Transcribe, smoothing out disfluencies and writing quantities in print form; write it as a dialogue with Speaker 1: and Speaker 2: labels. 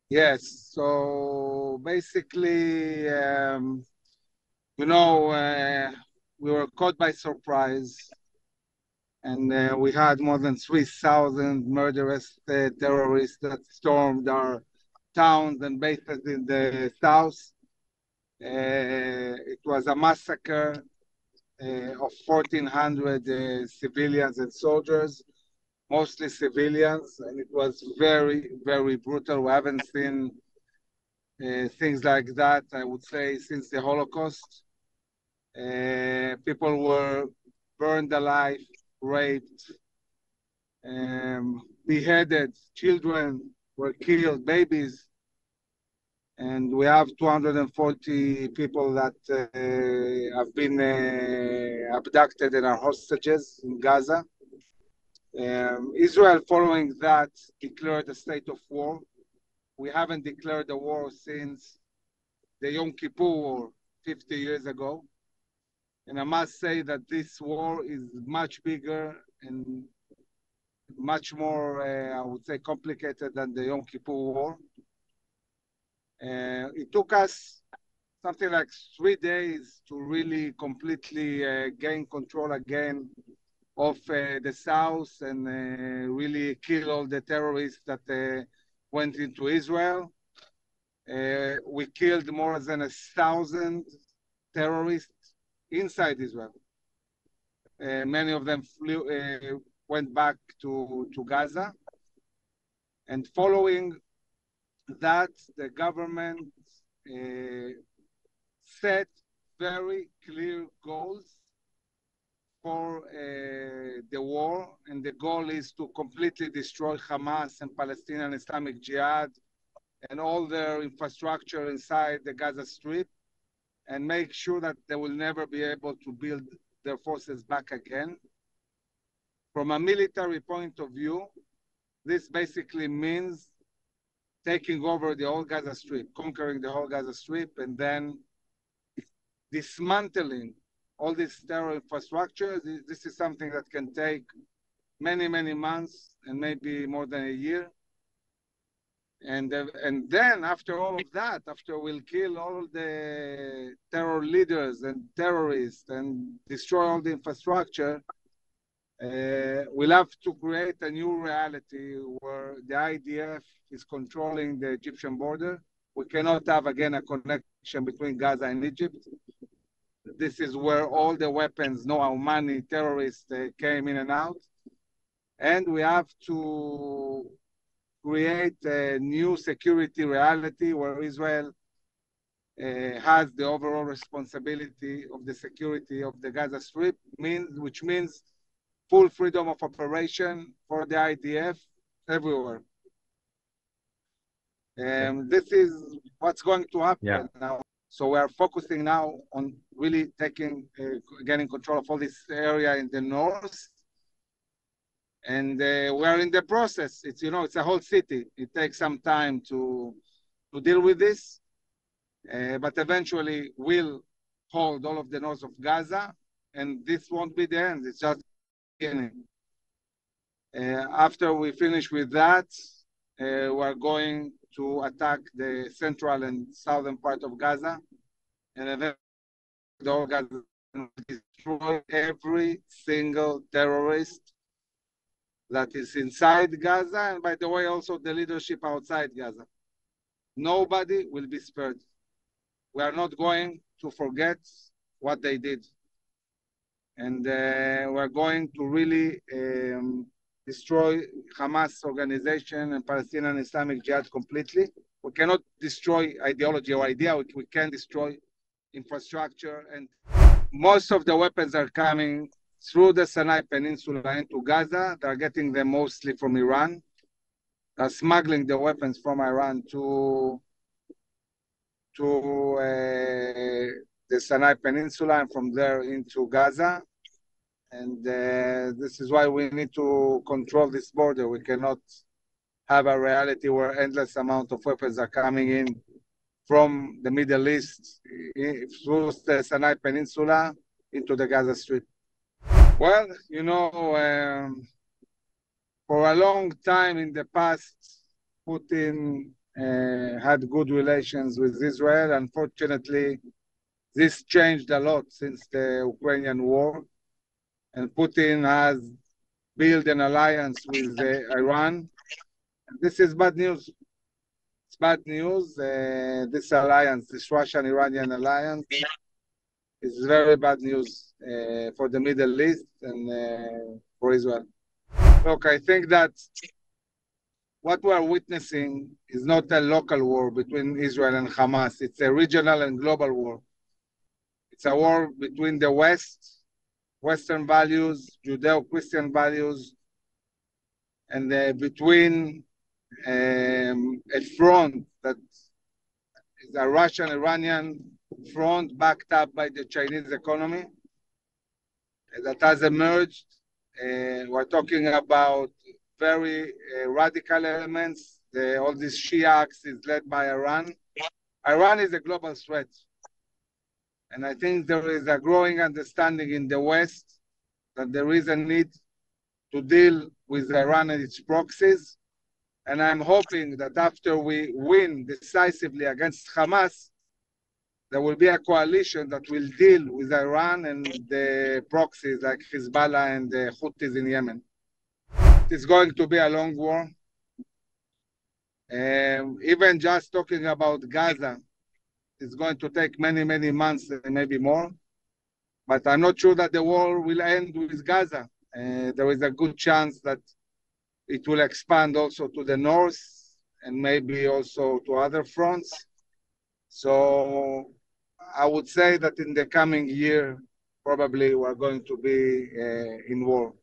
Speaker 1: Yes, so basically, we were caught by surprise, and we had more than 3,000 murderous terrorists that stormed our towns and bases in the south. It was a massacre of 1,400 civilians and soldiers, mostly civilians, and it was very, very brutal. We haven't seen things like that, I would say, since the Holocaust. People were burned alive, raped, beheaded, children were killed, babies, and we have 240 people that have been abducted and are hostages in Gaza. Israel, following that, declared a state of war. We haven't declared a war since the Yom Kippur War 50 years ago. And I must say that this war is much bigger and much more, I would say, complicated than the Yom Kippur War. It took us something like 3 days to really completely gain control again of the south and really kill all the terrorists that went into Israel. We killed more than 1,000 terrorists inside Israel. Many of them went back to Gaza. And following that, the government set very clear goals for the war. And the goal is to completely destroy Hamas and Palestinian Islamic Jihad and all their infrastructure inside the Gaza Strip, and make sure that they will never be able to build their forces back again. From a military point of view, this basically means taking over the whole Gaza Strip, conquering the whole Gaza Strip, and then dismantling all this terror infrastructure. This is something that can take many, many months and maybe more than a year. And then after all of that, after we'll kill all the terror leaders and terrorists and destroy all the infrastructure, we'll have to create a new reality where the IDF is controlling the Egyptian border. We cannot have, again, a connection between Gaza and Egypt. This is where all the weapons, know how many terrorists came in and out. And we have to create a new security reality where Israel has the overall responsibility of the security of the Gaza Strip, which means full freedom of operation for the IDF everywhere. This is what's going to happen now. So we are focusing now on really getting control of all this area in the north. And we are in the process. It's a whole city. It takes some time to deal with this, but eventually we'll hold all of the north of Gaza, and this won't be the end. It's just the beginning. After we finish with that, we're going to attack the central and southern part of Gaza, and eventually the whole Gaza will destroy every single terrorist that is inside Gaza, and by the way, also the leadership outside Gaza. Nobody will be spared. We are not going to forget what they did. And we're going to really destroy Hamas organization and Palestinian Islamic Jihad completely. We cannot destroy ideology or idea. We can destroy infrastructure. And most of the weapons are coming through the Sinai Peninsula into Gaza. They're getting them mostly from Iran. They're smuggling the weapons from Iran to the Sinai Peninsula and from there into Gaza. And this is why we need to control this border. We cannot have a reality where endless amount of weapons are coming in from the Middle East through the Sinai Peninsula into the Gaza Strip. Well, for a long time in the past, Putin had good relations with Israel. Unfortunately, this changed a lot since the Ukrainian war, and Putin has built an alliance with Iran. This is bad news. It's bad news. This alliance, this Russian-Iranian alliance, is very bad news for the Middle East and for Israel. Look, I think that what we are witnessing is not a local war between Israel and Hamas. It's a regional and global war. It's a war between the West, Western values, Judeo-Christian values, and between a front that is a Russian-Iranian front backed up by the Chinese economy that has emerged. We're talking about very radical elements. All this Shia axis led by Iran. Iran is a global threat. And I think there is a growing understanding in the West that there is a need to deal with Iran and its proxies. And I'm hoping that after we win decisively against Hamas, there will be a coalition that will deal with Iran and the proxies like Hezbollah and the Houthis in Yemen. It's going to be a long war. Even just talking about Gaza, it's going to take many, many months and maybe more. But I'm not sure that the war will end with Gaza. There is a good chance that it will expand also to the north and maybe also to other fronts. So I would say that in the coming year, probably we're going to be in war.